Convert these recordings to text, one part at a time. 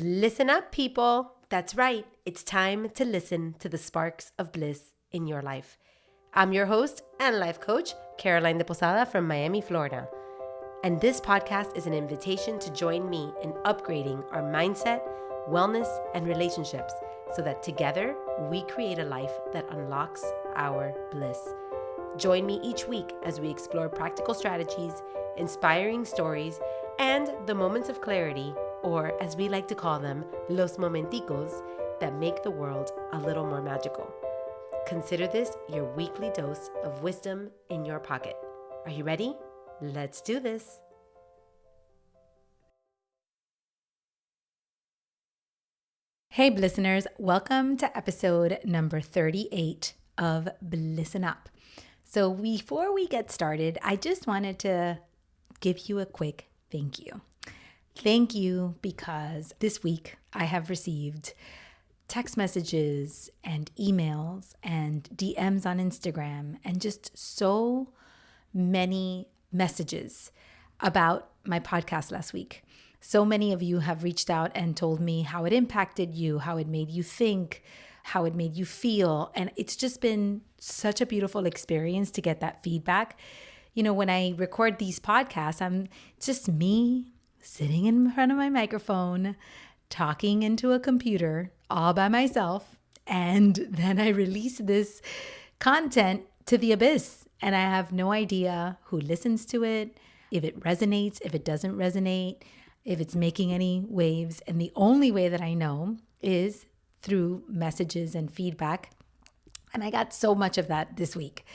Listen up, people. That's right. It's time to listen to the sparks of bliss in your life. I'm your host and life coach, Caroline de Posada from Miami, Florida. And this podcast is an invitation to join me in upgrading our mindset, wellness, and relationships so that together we create a life that unlocks our bliss. Join me each week as we explore practical strategies, inspiring stories, and the moments of clarity, or as we like to call them, los momenticos, that make the world a little more magical. Consider this your weekly dose of wisdom in your pocket. Are you ready? Let's do this. Hey, Bliss'ners, welcome to episode number 38 of Bliss'n Up. So before we get started, I just wanted to give you a quick thank you. Thank you because this week I have received text messages and emails and DMs on Instagram and just so many messages about my podcast last week. So many of you have reached out and told me how it impacted you, how it made you think, how it made you feel. And it's just been such a beautiful experience to get that feedback. You know, when I record these podcasts, it's just me sitting in front of my microphone, talking into a computer all by myself. And then I release this content to the abyss. And I have no idea who listens to it, if it resonates, if it doesn't resonate, if it's making any waves. And the only way that I know is through messages and feedback. And I got so much of that this week.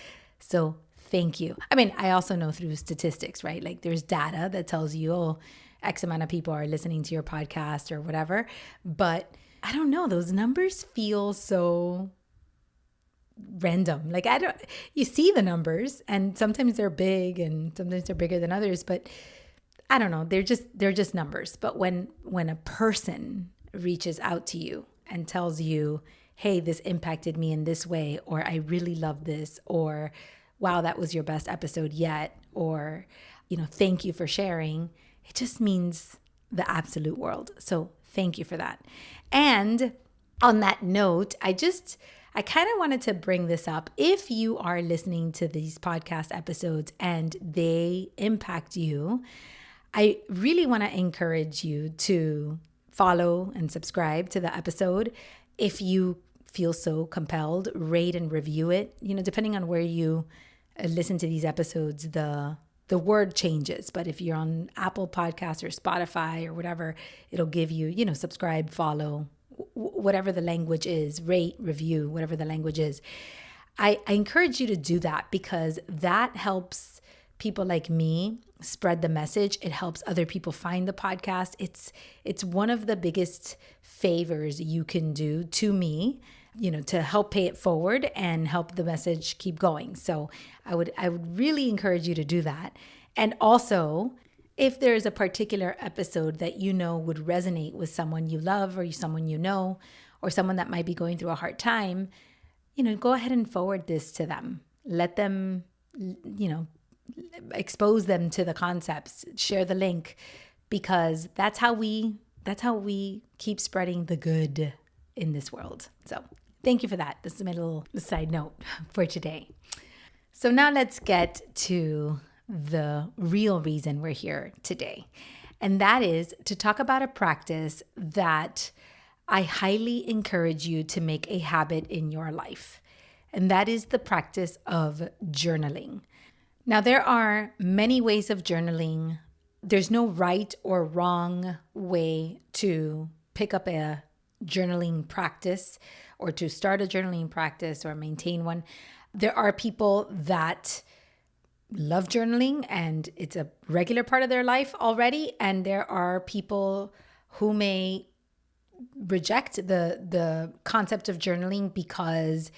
So thank you. I mean, I also know through statistics, right? Like there's data that tells you, oh, X amount of people are listening to your podcast or whatever. But I don't know, those numbers feel so random. Like you see the numbers and sometimes they're big and sometimes they're bigger than others, but I don't know, they're just numbers. But when a person reaches out to you and tells you, hey, this impacted me in this way, or I really love this, or wow, that was your best episode yet, or, thank you for sharing, it just means the absolute world. So thank you for that. And on that note, I kind of wanted to bring this up. If you are listening to these podcast episodes and they impact you, I really want to encourage you to follow and subscribe to the episode. If you feel so compelled, rate and review it. Depending on where you listen to these episodes, the word changes. But if you're on Apple Podcasts or Spotify or whatever, it'll give you, subscribe, follow, whatever the language is, rate, review, whatever the language is. I encourage you to do that because that helps people like me spread the message. It helps other people find the podcast. It's one of the biggest favors you can do to me, to help pay it forward and help the message keep going. So I would really encourage you to do that. And also, if there's a particular episode that would resonate with someone you love or someone or someone that might be going through a hard time, go ahead and forward this to them. Let them, expose them to the concepts, share the link, because that's how we keep spreading the good in this world. So thank you for that. This is my little side note for today. So now let's get to the real reason we're here today. And that is to talk about a practice that I highly encourage you to make a habit in your life. And that is the practice of journaling. Now, there are many ways of journaling. There's no right or wrong way to pick up a journaling practice or to start a journaling practice or maintain one. There are people that love journaling and it's a regular part of their life already. And there are people who may reject the concept of journaling because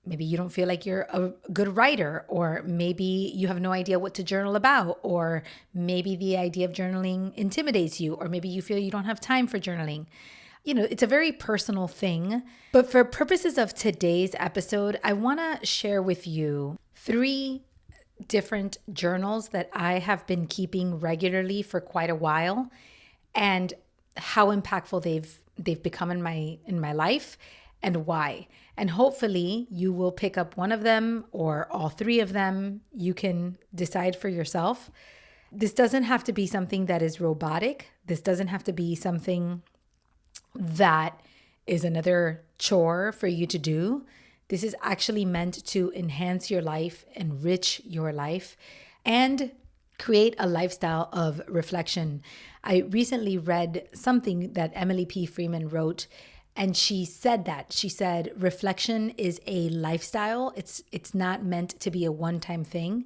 maybe you don't feel like you're a good writer, or maybe you have no idea what to journal about, or maybe the idea of journaling intimidates you, or maybe you feel you don't have time for journaling. It's a very personal thing. But for purposes of today's episode, I want to share with you 3 different journals that I have been keeping regularly for quite a while. And how impactful they've become in my life and why. And hopefully you will pick up one of them or all three of them. You can decide for yourself. This doesn't have to be something that is robotic. This doesn't have to be something that is another chore for you to do. This is actually meant to enhance your life, enrich your life, and create a lifestyle of reflection. I recently read something that Emily P. Freeman wrote, and she said that. She said, reflection is a lifestyle. It's not meant to be a one-time thing.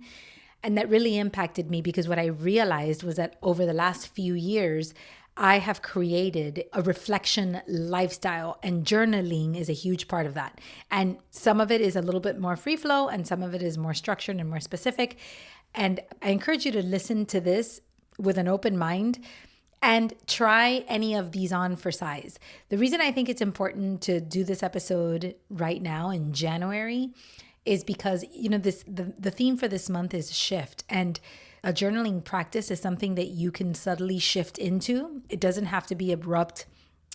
And that really impacted me because what I realized was that over the last few years, I have created a reflection lifestyle, and journaling is a huge part of that. And some of it is a little bit more free flow and some of it is more structured and more specific. And I encourage you to listen to this with an open mind and try any of these on for size. The reason I think it's important to do this episode right now in January is because, the theme for this month is shift, and a journaling practice is something that you can subtly shift into. It doesn't have to be abrupt.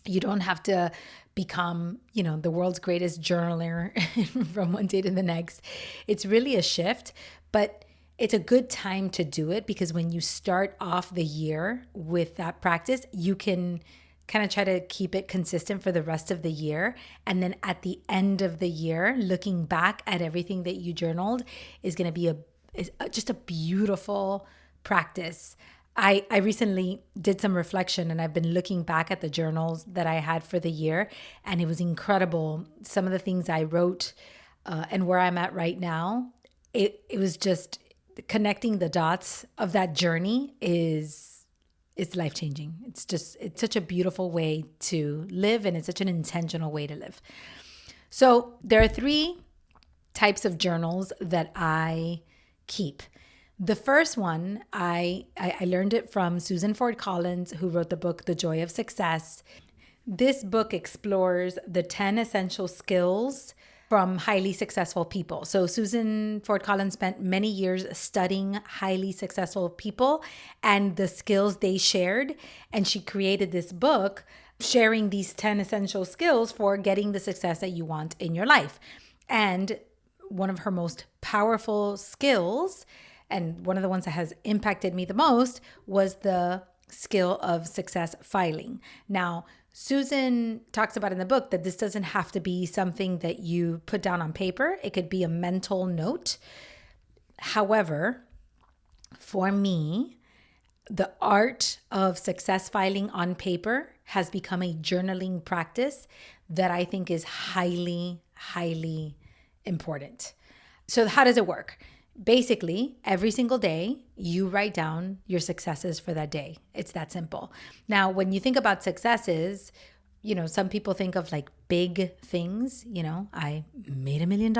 You don't have to become, the world's greatest journaler from one day to the next. It's really a shift, but it's a good time to do it because when you start off the year with that practice, you can kind of try to keep it consistent for the rest of the year. And then at the end of the year, looking back at everything that you journaled is going to be just a beautiful practice. I recently did some reflection and I've been looking back at the journals that I had for the year, and it was incredible. Some of the things I wrote and where I'm at right now, it was just connecting the dots of that journey is life-changing. It's such a beautiful way to live, and it's such an intentional way to live. So there are 3 types of journals that I keep. The first one, I learned it from Susan Ford Collins, who wrote the book, The Joy of Success. This book explores the 10 essential skills from highly successful people. So Susan Ford Collins spent many years studying highly successful people and the skills they shared. And she created this book sharing these 10 essential skills for getting the success that you want in your life. And one of her most powerful skills, and one of the ones that has impacted me the most, was the skill of success filing. Now, Susan talks about in the book that this doesn't have to be something that you put down on paper. It could be a mental note. However, for me, the art of success filing on paper has become a journaling practice that I think is highly, highly important. So how does it work? Basically, every single day, you write down your successes for that day. It's that simple. Now, when you think about successes, some people think of like big things, I made $1 million,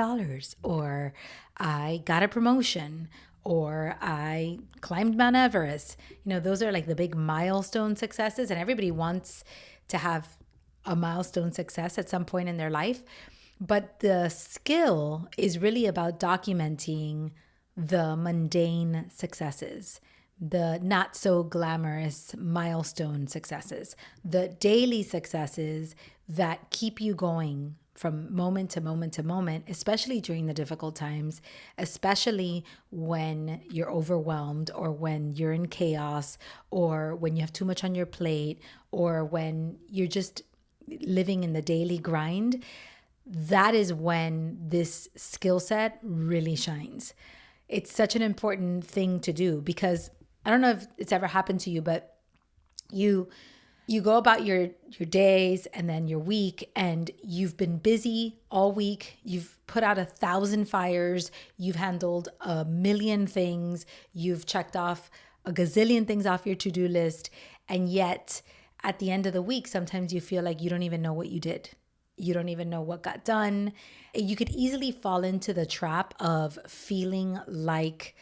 or I got a promotion, or I climbed Mount Everest. Those are like the big milestone successes, and everybody wants to have a milestone success at some point in their life. But the skill is really about documenting the mundane successes, the not so glamorous milestone successes, the daily successes that keep you going from moment to moment to moment, especially during the difficult times, especially when you're overwhelmed or when you're in chaos or when you have too much on your plate or when you're just living in the daily grind. That is when this skill set really shines. It's such an important thing to do because I don't know if it's ever happened to you, but you go about your days and then your week, and you've been busy all week. You've put out 1,000 fires. You've handled 1,000,000 things. You've checked off a gazillion things off your to-do list. And yet at the end of the week, sometimes you feel like you don't even know what you did. You don't even know what got done. You could easily fall into the trap of feeling like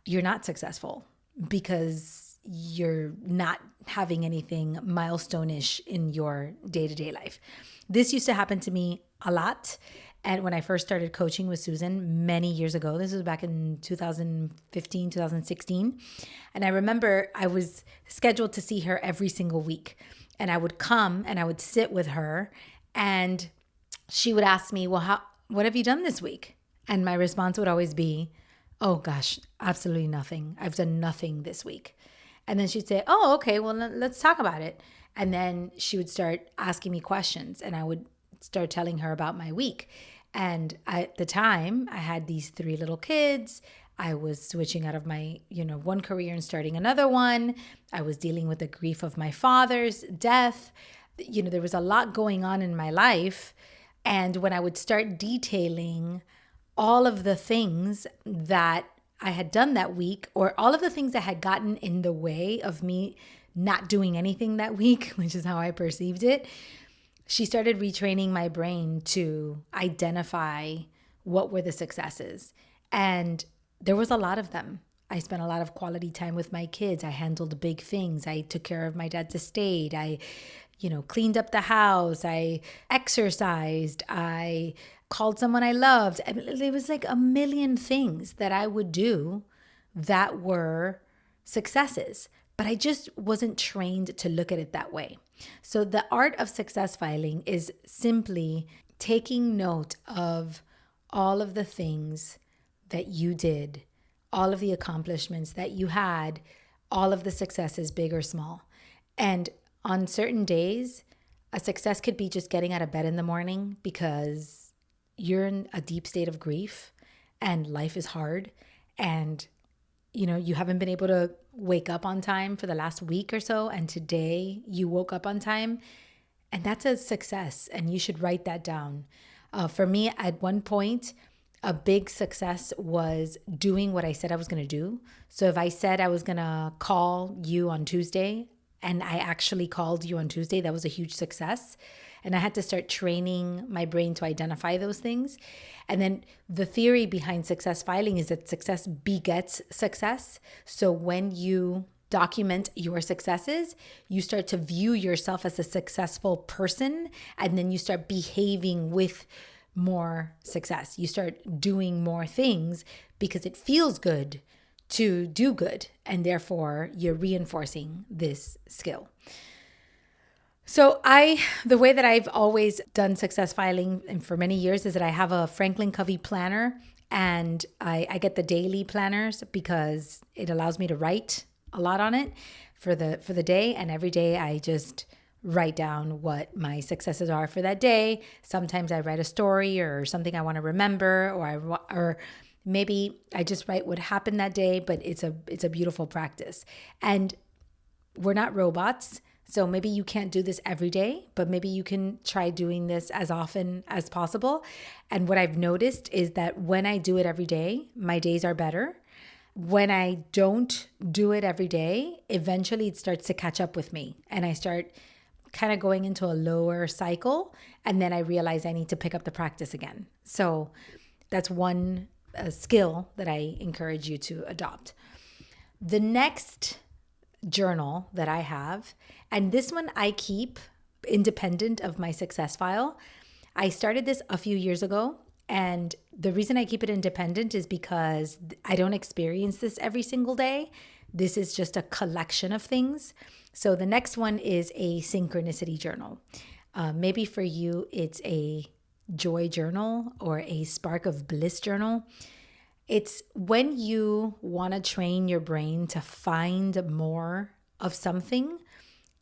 you're not successful because you're not having anything milestone-ish in your day-to-day life. This used to happen to me a lot. And when I first started coaching with Susan many years ago, this was back in 2015, 2016. And I remember I was scheduled to see her every single week. and I would come and I would sit with her, and she would ask me, well, what have you done this week? And my response would always be, oh gosh, absolutely nothing. I've done nothing this week. And then she'd say, oh, okay, well, let's talk about it. And then she would start asking me questions, and I would start telling her about my week. And at the time, I had these 3 little kids. I was switching out of my, one career and starting another one. I was dealing with the grief of my father's death. There was a lot going on in my life. And when I would start detailing all of the things that I had done that week, or all of the things that had gotten in the way of me not doing anything that week, which is how I perceived it, she started retraining my brain to identify what were the successes. And there was a lot of them. I spent a lot of quality time with my kids. I handled big things. I took care of my dad's estate. I, cleaned up the house. I exercised. I called someone I loved. I mean, there was like a million things that I would do that were successes, but I just wasn't trained to look at it that way. So the art of success filing is simply taking note of all of the things that you did, all of the accomplishments that you had, all of the successes, big or small. And on certain days, a success could be just getting out of bed in the morning because you're in a deep state of grief and life is hard, and you haven't been able to wake up on time for the last week or so, and today you woke up on time, and that's a success, and you should write that down. For me, at one point, a big success was doing what I said I was going to do. So if I said I was going to call you on Tuesday, and I actually called you on Tuesday, that was a huge success. And I had to start training my brain to identify those things. And then the theory behind success filing is that success begets success. So when you document your successes, you start to view yourself as a successful person, and then you start behaving with more success. You start doing more things because it feels good to do good, and therefore you're reinforcing this skill. So the way that I've always done success filing and for many years is that I have a Franklin Covey planner, and I get the daily planners because it allows me to write a lot on it for the day. And every day I just write down what my successes are for that day. Sometimes I write a story or something I want to remember, or maybe I just write what happened that day, but it's a beautiful practice. And we're not robots. So maybe you can't do this every day, but maybe you can try doing this as often as possible. And what I've noticed is that when I do it every day, my days are better. When I don't do it every day, eventually it starts to catch up with me, and I start kind of going into a lower cycle, and then I realize I need to pick up the practice again. So that's one skill that I encourage you to adopt. The next journal that I have, and this one I keep independent of my success file. I started this a few years ago, and the reason I keep it independent is because I don't experience this every single day. This is just a collection of things. So the next one is a synchronicity journal. Maybe for you, it's a joy journal or a spark of bliss journal. It's when you want to train your brain to find more of something.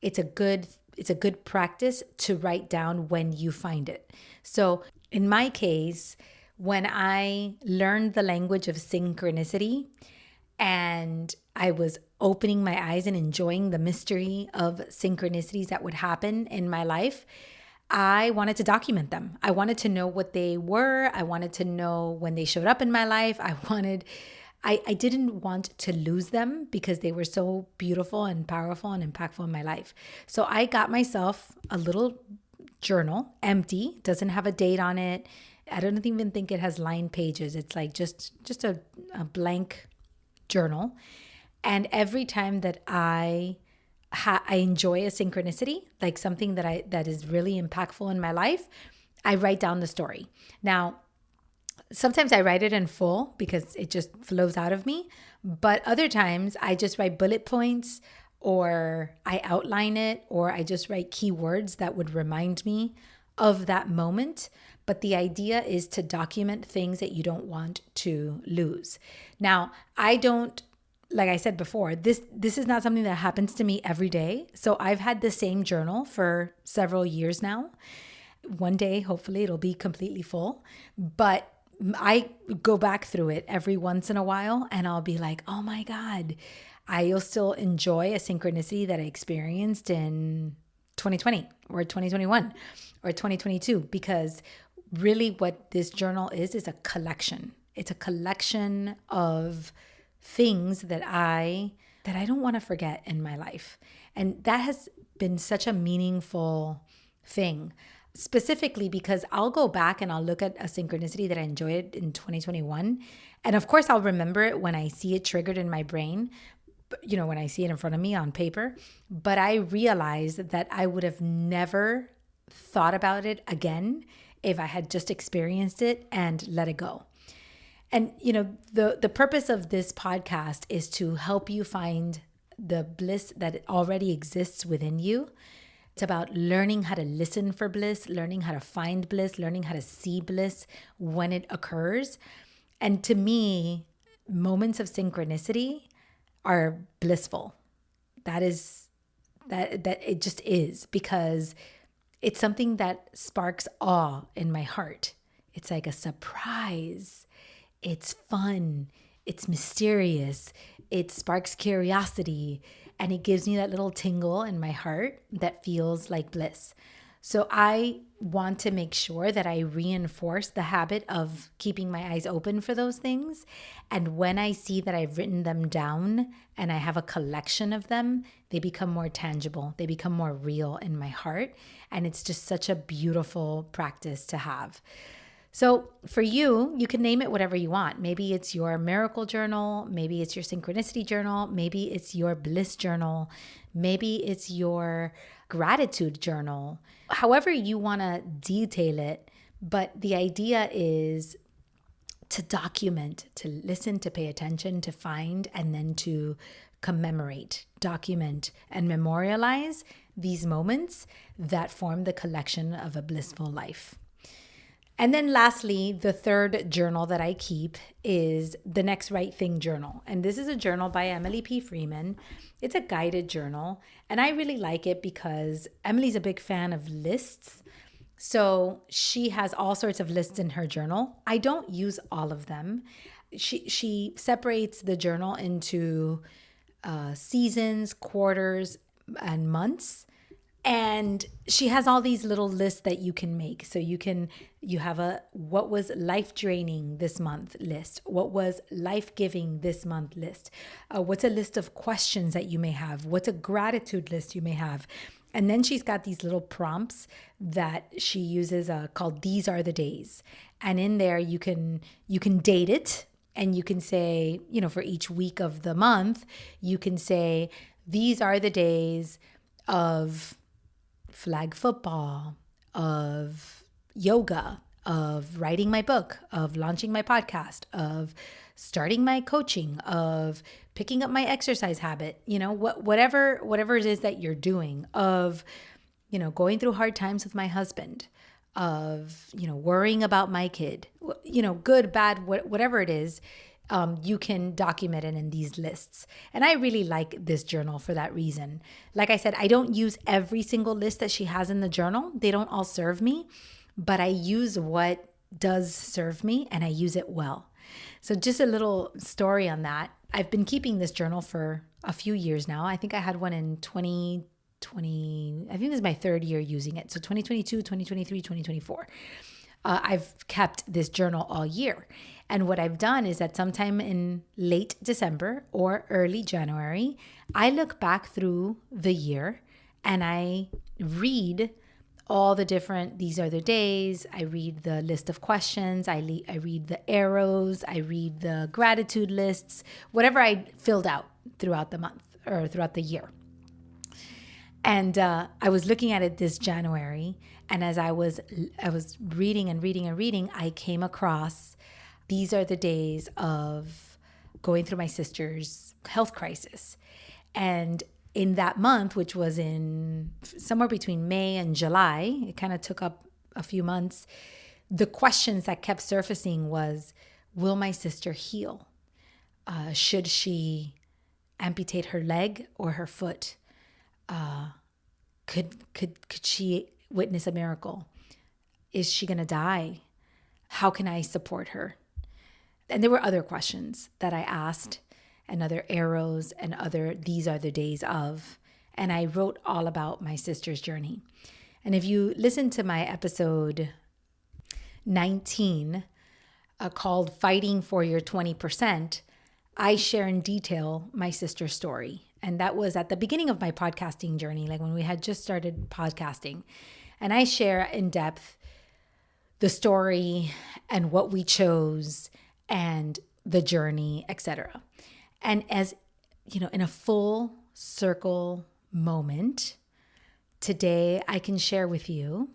It's a good practice to write down when you find it. So in my case, when I learned the language of synchronicity and I was opening my eyes and enjoying the mystery of synchronicities that would happen in my life, I wanted to document them. I wanted to know what they were. I wanted to know when they showed up in my life. I didn't want to lose them because they were so beautiful and powerful and impactful in my life. So I got myself a little journal, empty, doesn't have a date on it. I don't even think it has lined pages. It's like just a blank journal. And every time that I enjoy a synchronicity, like something that is really impactful in my life, I write down the story. Now, sometimes I write it in full because it just flows out of me. But other times I just write bullet points, or I outline it, or I just write keywords that would remind me of that moment. But the idea is to document things that you don't want to lose. Now, I don't, like I said before, this is not something that happens to me every day. So I've had the same journal for several years now. One day, hopefully, it'll be completely full. But I go back through it every once in a while and I'll be like, oh my God, I'll still enjoy a synchronicity that I experienced in 2020 or 2021 or 2022, because really what this journal is a collection. It's a collection of things that I don't want to forget in my life. And that has been such a meaningful thing, specifically because I'll go back and I'll look at a synchronicity that I enjoyed in 2021. And of course, I'll remember it when I see it triggered in my brain, when I see it in front of me on paper. But I realize that I would have never thought about it again if I had just experienced it and let it go. And, the purpose of this podcast is to help you find the bliss that already exists within you. It's about learning how to listen for bliss, learning how to find bliss, learning how to see bliss when it occurs. And to me, moments of synchronicity are blissful. That it just is, because it's something that sparks awe in my heart. It's like a surprise. It's fun. It's mysterious. It sparks curiosity. And it gives me that little tingle in my heart that feels like bliss. So I want to make sure that I reinforce the habit of keeping my eyes open for those things. And when I see that I've written them down and I have a collection of them, they become more tangible. They become more real in my heart. And it's just such a beautiful practice to have. So for you, you can name it whatever you want. Maybe it's your miracle journal. Maybe it's your synchronicity journal. Maybe it's your bliss journal. Maybe it's your gratitude journal. However you want to detail it. But the idea is to document, to listen, to pay attention, to find, and then to commemorate, document, and memorialize these moments that form the collection of a blissful life. And then lastly, the third journal that I keep is the Next Right Thing journal. And this is a journal by Emily P. Freeman. It's a guided journal. And I really like it because Emily's a big fan of lists. So she has all sorts of lists in her journal. I don't use all of them. She separates the journal into seasons, quarters, and months. And she has all these little lists that you can make. So you have a what was life draining this month list, what was life giving this month list, what's a list of questions that you may have, what's a gratitude list you may have. And then she's got these little prompts that she uses called These Are the Days. And in there you can date it, and you can say, for each week of the month, you can say, these are the days of flag football, of yoga, of writing my book, of launching my podcast, of starting my coaching, of picking up my exercise habit, whatever it is that you're doing, of, going through hard times with my husband, of, worrying about my kid, good, bad, whatever it is. You can document it in these lists. And I really like this journal for that reason. Like I said, I don't use every single list that she has in the journal. They don't all serve me, but I use what does serve me, and I use it well. So just a little story on that. I've been keeping this journal for a few years now. I think I had one in 2020. I think this is my third year using it. So 2022, 2023, 2024. I've kept this journal all year. And what I've done is that sometime in late December or early January, I look back through the year and I read all the different, these are the days. I read the list of questions. I read the arrows. I read the gratitude lists, whatever I filled out throughout the month or throughout the year. And I was looking at it this January, and as I was reading and reading and reading, I came across these are the days of going through my sister's health crisis. And in that month, which was in somewhere between May and July, it kind of took up a few months. The questions that kept surfacing was, will my sister heal? Should she amputate her leg or her foot? Could she witness a miracle? Is she going to die? How can I support her? And there were other questions that I asked, and other arrows, and other these are the days of. And I wrote all about my sister's journey. And if you listen to my episode 19, called Fighting for Your 20%, I share in detail my sister's story. And that was at the beginning of my podcasting journey, like when we had just started podcasting. And I share in depth the story and what we chose and the journey, etc. And as you know, in a full circle moment, today I can share with you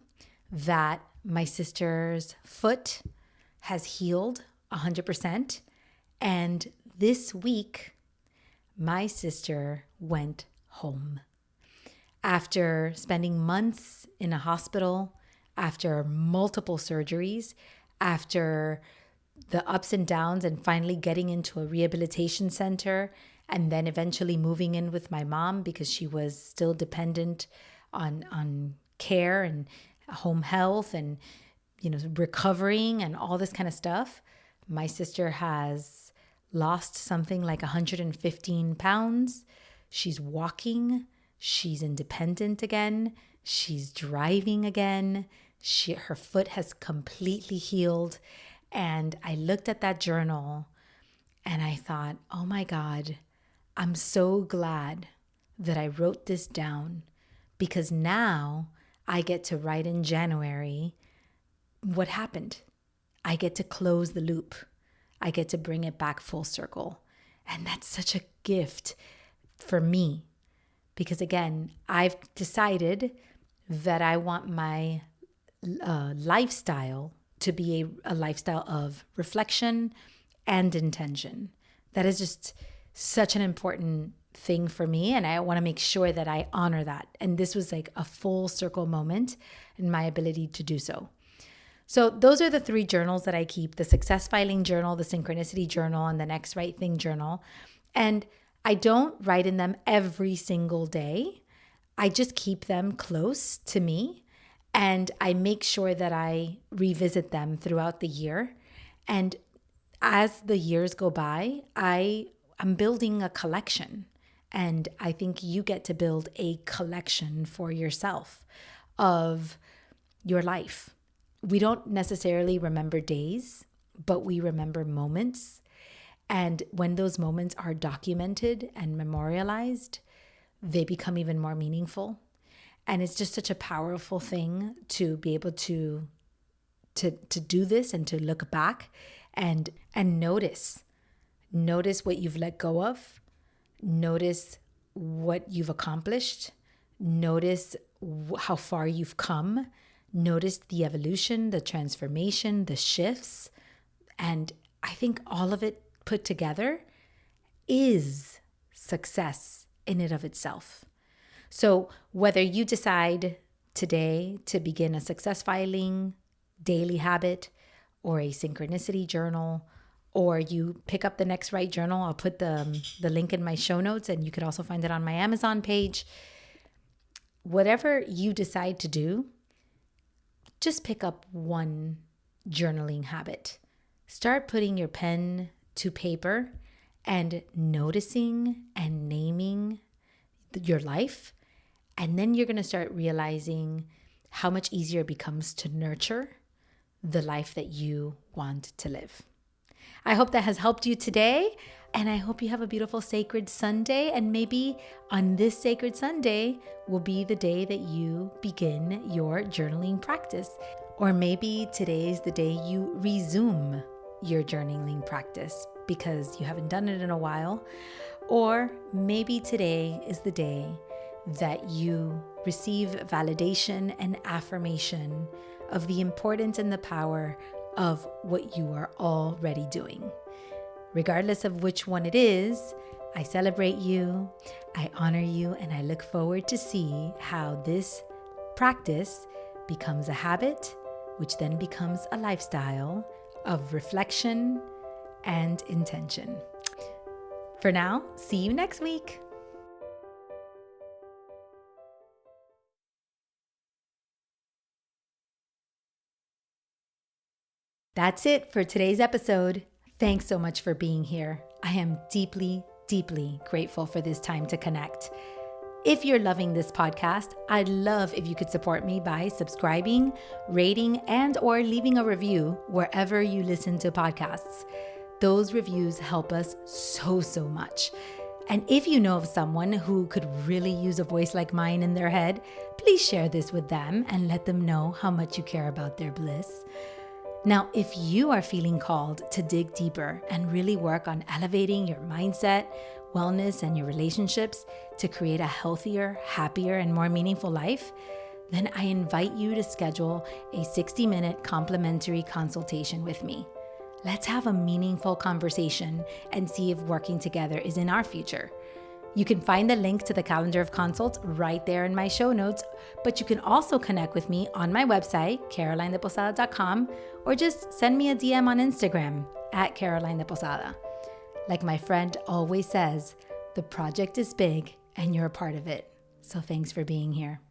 that my sister's foot has healed 100%. And this week, my sister went home. After spending months in a hospital, after multiple surgeries, after the ups and downs, and finally getting into a rehabilitation center, and then eventually moving in with my mom because she was still dependent on care and home health and recovering and all this kind of stuff. My sister has lost something like 115 pounds. She's walking. She's independent again. She's driving again. Her foot has completely healed. And I looked at that journal and I thought, oh my God, I'm so glad that I wrote this down, because now I get to write in January what happened. I get to close the loop. I get to bring it back full circle. And that's such a gift for me, because again, I've decided that I want my lifestyle to be a lifestyle of reflection and intention. That is just such an important thing for me, and I want to make sure that I honor that. And this was like a full circle moment in my ability to do so. So those are the 3 journals that I keep: the Success Filing Journal, the Synchronicity Journal, and the Next Right Thing Journal. And I don't write in them every single day. I just keep them close to me, and I make sure that I revisit them throughout the year. And as the years go by, I'm building a collection. And I think you get to build a collection for yourself of your life. We don't necessarily remember days, but we remember moments. And when those moments are documented and memorialized, they become even more meaningful. And it's just such a powerful thing to be able to do this and to look back and notice what you've let go of, notice what you've accomplished, notice how far you've come, notice the evolution, the transformation, the shifts. And I think all of it put together is success in and of itself. So whether you decide today to begin a success filing daily habit or a synchronicity journal, or you pick up the Next Right journal, I'll put the link in my show notes, and you could also find it on my Amazon page. Whatever you decide to do, just pick up one journaling habit. Start putting your pen to paper and noticing and naming your life. And then you're going to start realizing how much easier it becomes to nurture the life that you want to live. I hope that has helped you today. And I hope you have a beautiful Sacred Sunday. And maybe on this Sacred Sunday will be the day that you begin your journaling practice. Or maybe today's the day you resume your journaling practice because you haven't done it in a while. Or maybe today is the day that you receive validation and affirmation of the importance and the power of what you are already doing. Regardless of which one it is, I celebrate you, I honor you, and I look forward to see how this practice becomes a habit, which then becomes a lifestyle of reflection and intention. For now, see you next week. That's it for today's episode. Thanks so much for being here. I am deeply, deeply grateful for this time to connect. If you're loving this podcast, I'd love if you could support me by subscribing, rating, and or leaving a review wherever you listen to podcasts. Those reviews help us so much. And if you know of someone who could really use a voice like mine in their head, please share this with them and let them know how much you care about their bliss. Now, if you are feeling called to dig deeper and really work on elevating your mindset, wellness, and your relationships to create a healthier, happier, and more meaningful life, then I invite you to schedule a 60-minute complimentary consultation with me. Let's have a meaningful conversation and see if working together is in our future. You can find the link to the calendar of consults right there in my show notes, but you can also connect with me on my website, carolinedeposada.com, or just send me a DM on Instagram at Caroline de Posada. Like my friend always says, the project is big and you're a part of it. So thanks for being here.